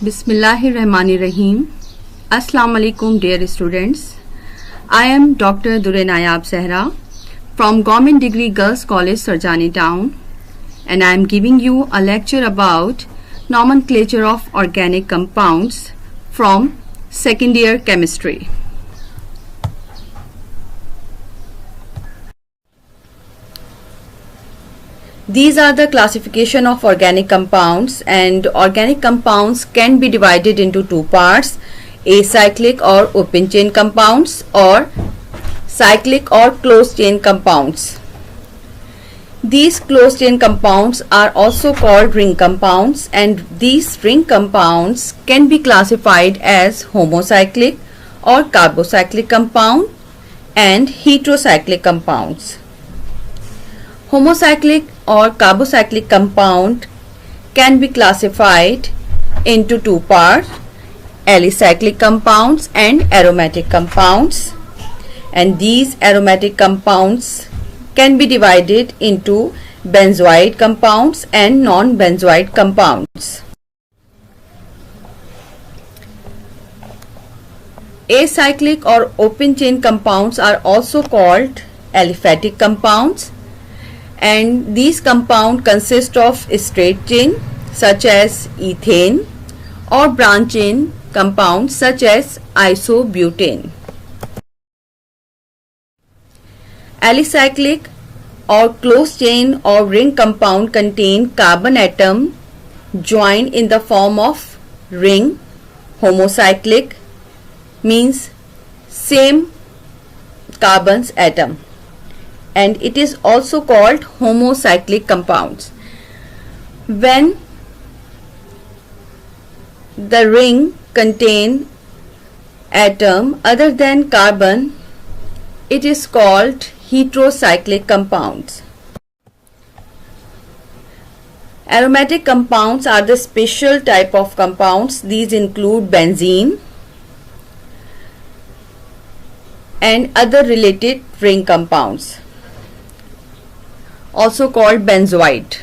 Bismillahirrahmanirrahim. Assalamu alaikum dear students. I am Dr. Dure Nayab Sehra from Government Degree Girls College Sarjani Town, and I am giving you a lecture about nomenclature of organic compounds from second year chemistry. These are the classification of organic compounds, and organic compounds can be divided into two parts: acyclic or open chain compounds or cyclic or closed chain compounds. These closed chain compounds are also called ring compounds, and these ring compounds can be classified as homocyclic or carbocyclic compound and heterocyclic compounds. Homocyclic or carbocyclic compound can be classified into two parts: alicyclic compounds and aromatic compounds. And these aromatic compounds can be divided into benzoate compounds and non-benzoate compounds. Acyclic or open chain compounds are also called aliphatic compounds, and these compounds consist of straight chain such as ethane or branch chain compounds such as isobutane. Alicyclic or closed chain or ring compound contain carbon atom joined in the form of ring. Homocyclic means same carbon's atom, and it is also called homocyclic compounds. When the ring contain atom other than carbon, it is called heterocyclic compounds. Aromatic compounds are the special type of compounds. These include benzene and other related ring compounds, also called benzoate.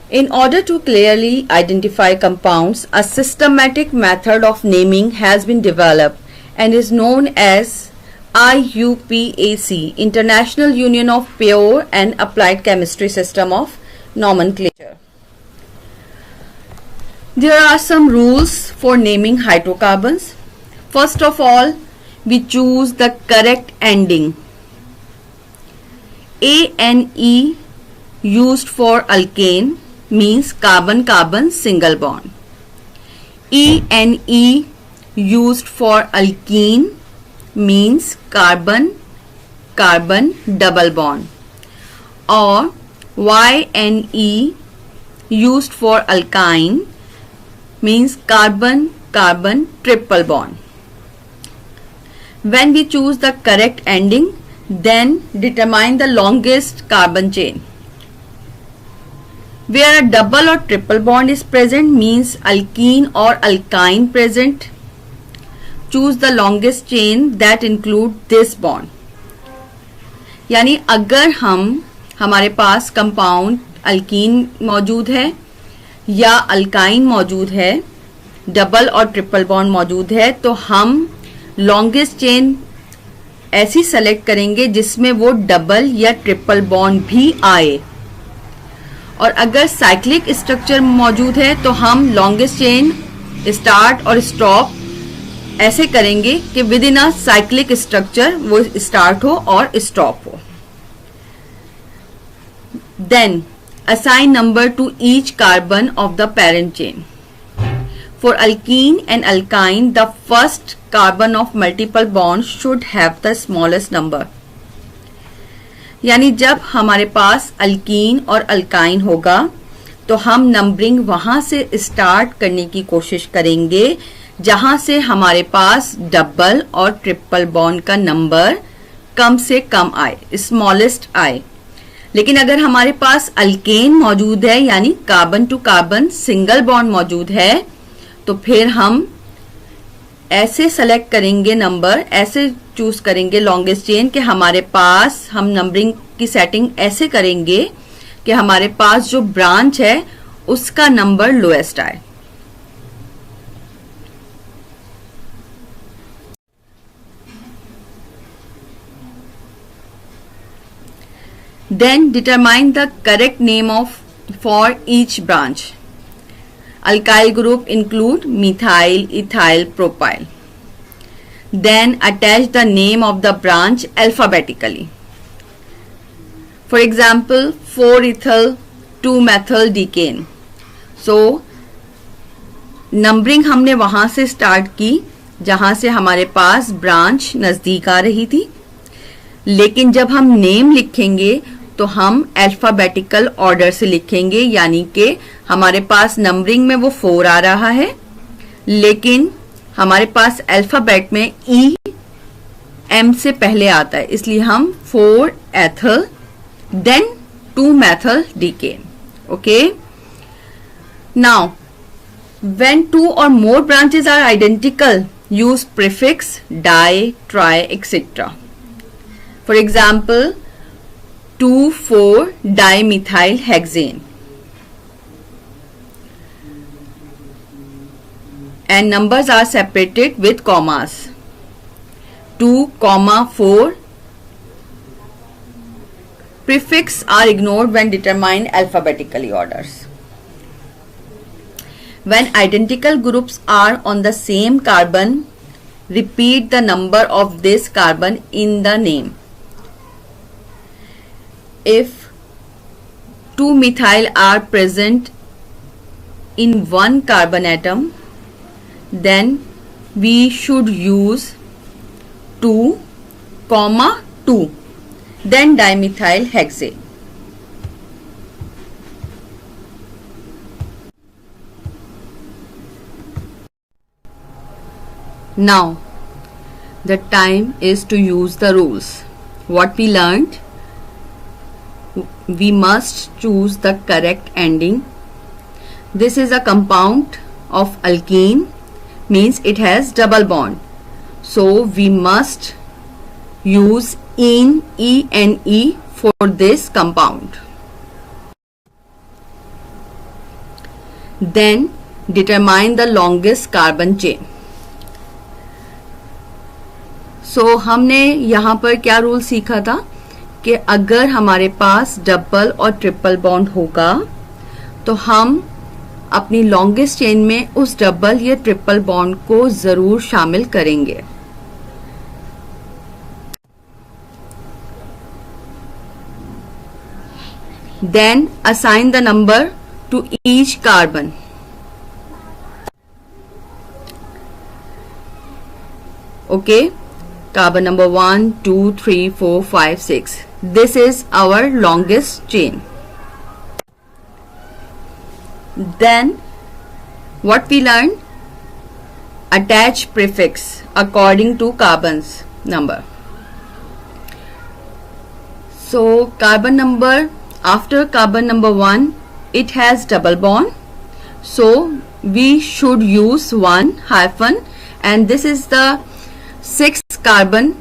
In order to clearly identify compounds, a systematic method of naming has been developed and is known as IUPAC, International Union of Pure and Applied Chemistry System of Nomenclature. There are some rules for naming hydrocarbons. First of all, we choose the correct ending. ANE used for alkane means carbon-carbon single bond. ENE used for alkene means carbon-carbon double bond. Or YNE used for alkyne means carbon-carbon triple bond. When we choose the correct ending, then determine the longest carbon chain. Where a double or triple bond is present means alkene or alkyne present. Choose the longest chain that include this bond. यानी अगर हमारे पास compound alkyne मौजूद है या alkyne मौजूद है, double और triple bond मौजूद है, तो हम लॉन्गेस्ट चेन ऐसी सेलेक्ट करेंगे जिसमें वो डबल या ट्रिपल बॉन्ड भी आए. और अगर साइक्लिक स्ट्रक्चर मौजूद है तो हम लॉन्गेस्ट चेन स्टार्ट और स्टॉप ऐसे करेंगे कि within a cyclic structure वो स्टार्ट हो और स्टॉप हो. Then assign number to each carbon of the parent chain. For alkene and alkyne, the first carbon of multiple bonds should have the smallest number. यानी जब हमारे पास alkyne और alkyne होगा तो हम नंबरिंग वहां से स्टार्ट करने की कोशिश करेंगे जहां से हमारे पास डबल और ट्रिपल बॉन्ड का नंबर कम से कम आए, स्मॉलेस्ट आए. लेकिन अगर हमारे पास अल्केन मौजूद है यानी carbon to carbon single bond मौजूद है तो फिर हम ऐसे सेलेक्ट करेंगे नंबर, ऐसे चूज करेंगे लॉन्गेस्ट चेन कि हमारे पास हम नंबरिंग की सेटिंग ऐसे करेंगे कि हमारे पास जो ब्रांच है उसका नंबर लोएस्ट आए। Then determine the correct name for each branch. Alkyl group include methyl, ethyl, propyl. Then attach the name of the branch alphabetically. For example, 4-ethyl 2-methyl decane. So numbering हमने वहां से start की जहां से हमारे पास branch नजदीक आ रही थी, लेकिन जब हम नेम लिखेंगे तो हम अल्फाबेटिकल ऑर्डर से लिखेंगे, यानी कि हमारे पास नंबरिंग में वो 4 आ रहा है, लेकिन हमारे पास अल्फाबेट में ई एम से पहले आता है, इसलिए हम 4 एथल then 2 methyl decane. Okay, now when 2 or more branches are identical, use prefix, di, tri, etc. For example, 2,4-dimethyl hexane, and numbers are separated with commas. 2, 4. Prefix are ignored when determined alphabetically orders. When identical groups are on the same carbon, repeat the number of this carbon in the name. If 2 methyl are present in one carbon atom, then we should use 2, 2, then dimethyl hexane. Now the time is to use the rules. What we learned: we must choose the correct ending. This is a compound of alkene, means it has double bond, so we must use ene for this compound. Then determine the longest carbon chain. So हमने यहाँ पर क्या rule सीखा था कि अगर हमारे पास double और ट्रिपल बॉन्ड होगा तो हम अपनी लॉन्गेस्ट चेन में उस डबल या ट्रिपल बॉन्ड को जरूर शामिल करेंगे. Then assign the number to each carbon. Okay, carbon number 1, 2, 3, 4, 5, 6. This is our longest chain. Then what we learned? Attach prefix according to carbon's number. So carbon number, after carbon number 1, it has double bond, so we should use 1 hyphen, and this is the 6th carbon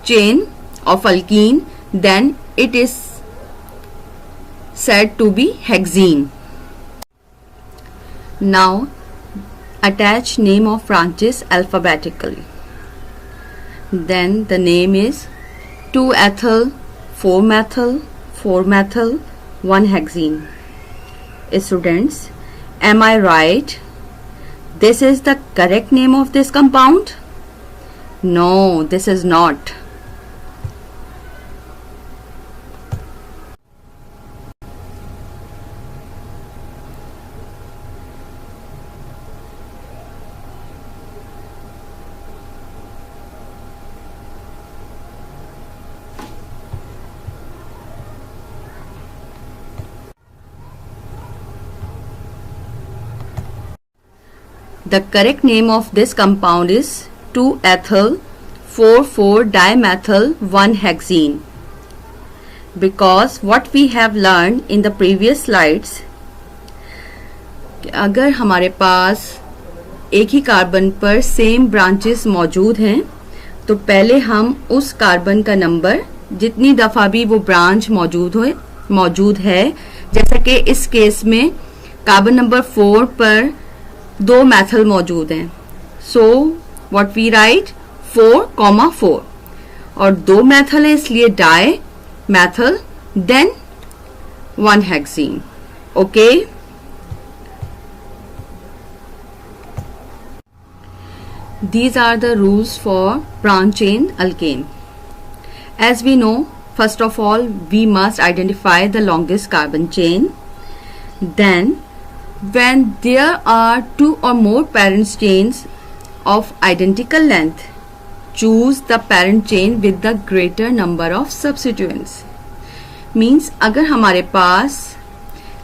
chain of alkene. Then it is said to be hexene. Now attach name of branches alphabetically. Then the name is 2-ethyl 4-methyl 4-methyl 1-hexene. Students, am I right? This is the correct name of this compound? No, this is not. The correct name of this compound is 2-ethyl 4,4-dimethyl 1-hexene, because what we have learned in the previous slides, अगर हमारे पास एक ही carbon पर same branches मौजूद हैं तो पहले हम उस कार्बन का नंबर जितनी दफा भी वो ब्रांच मौजूद है, जैसा कि इस केस में कार्बन नंबर 4 पर 2 मेथल मौजूद हैं, सो व्हाट वी राइट 4,4 और 2 मेथल है इसलिए dimethyl then 1 hexene. Okay, these are the rules for branch chain alkane. As we know, first of all we must identify the longest carbon chain. Then when there are 2 or more parent chains of identical length, choose the parent chain with the greater number of substituents. Means अगर हमारे पास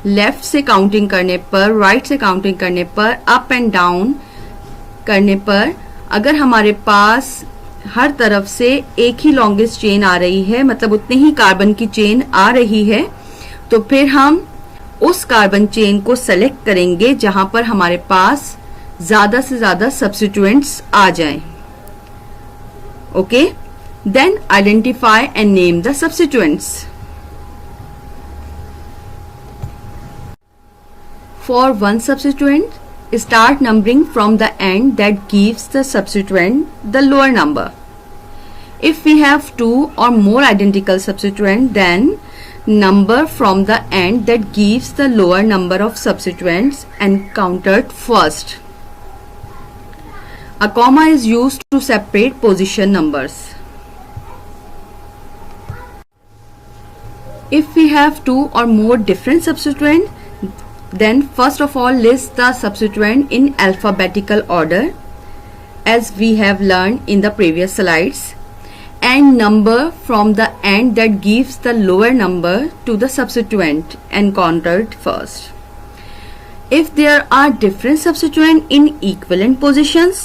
left से counting करने पर, right से counting करने पर, up and down करने पर अगर हमारे पास हर तरफ से एक ही लॉन्गेस्ट चेन आ रही है, मतलब उतने ही कार्बन की चेन आ रही है, तो फिर हम उस कार्बन चेन को सेलेक्ट करेंगे जहां पर हमारे पास ज्यादा से ज्यादा सब्स्टिट्यूएंट्स आ जाएं. Okay, then identify and name the substituents. For one substituent, start numbering from the end that gives the substituent the lower number. If we have 2 or more identical substituents, then number from the end that gives the lower number of substituents encountered first. A comma is used to separate position numbers. If we have 2 or more different substituents, then first of all list the substituent in alphabetical order as we have learned in the previous slides, and number from the end that gives the lower number to the substituent encountered first. If there are different substituents in equivalent positions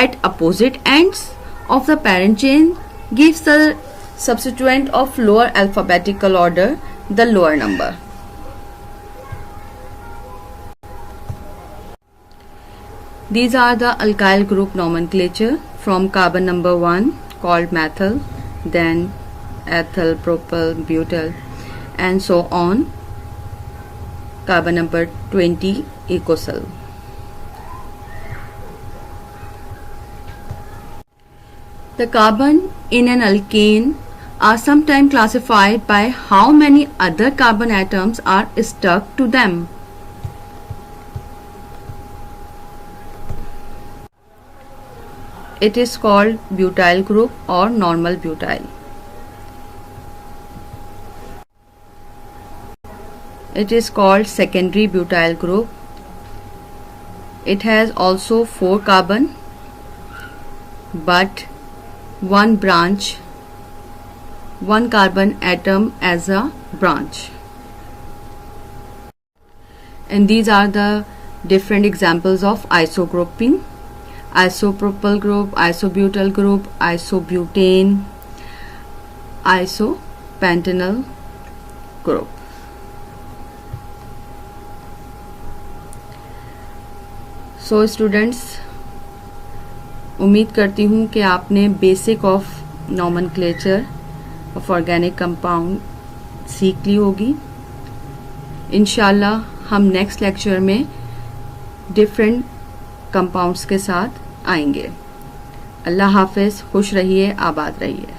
at opposite ends of the parent chain, gives the substituent of lower alphabetical order the lower number. These are the alkyl group nomenclature from carbon number 1 called methyl, then ethyl, propyl, butyl and so on. Carbon number 20 ecosyl. The carbon in an alkane are sometimes classified by how many other carbon atoms are stuck to them. It is called butyl group or normal butyl. It is called secondary butyl group. It has also 4 carbon but 1 branch, 1 carbon atom as a branch. And these are the different examples of isogrouping. Isopropyl group, isobutyl group, isobutane, isopentenyl group. So students, उम्मीद करती हूँ कि आपने basic of nomenclature of organic compound सीख ली होगी. इंशाल्लाह हम next lecture में डिफरेंट कंपाउंड्स के साथ आएंगे. अल्लाह हाफिज, खुश रहिए, आबाद रहिए.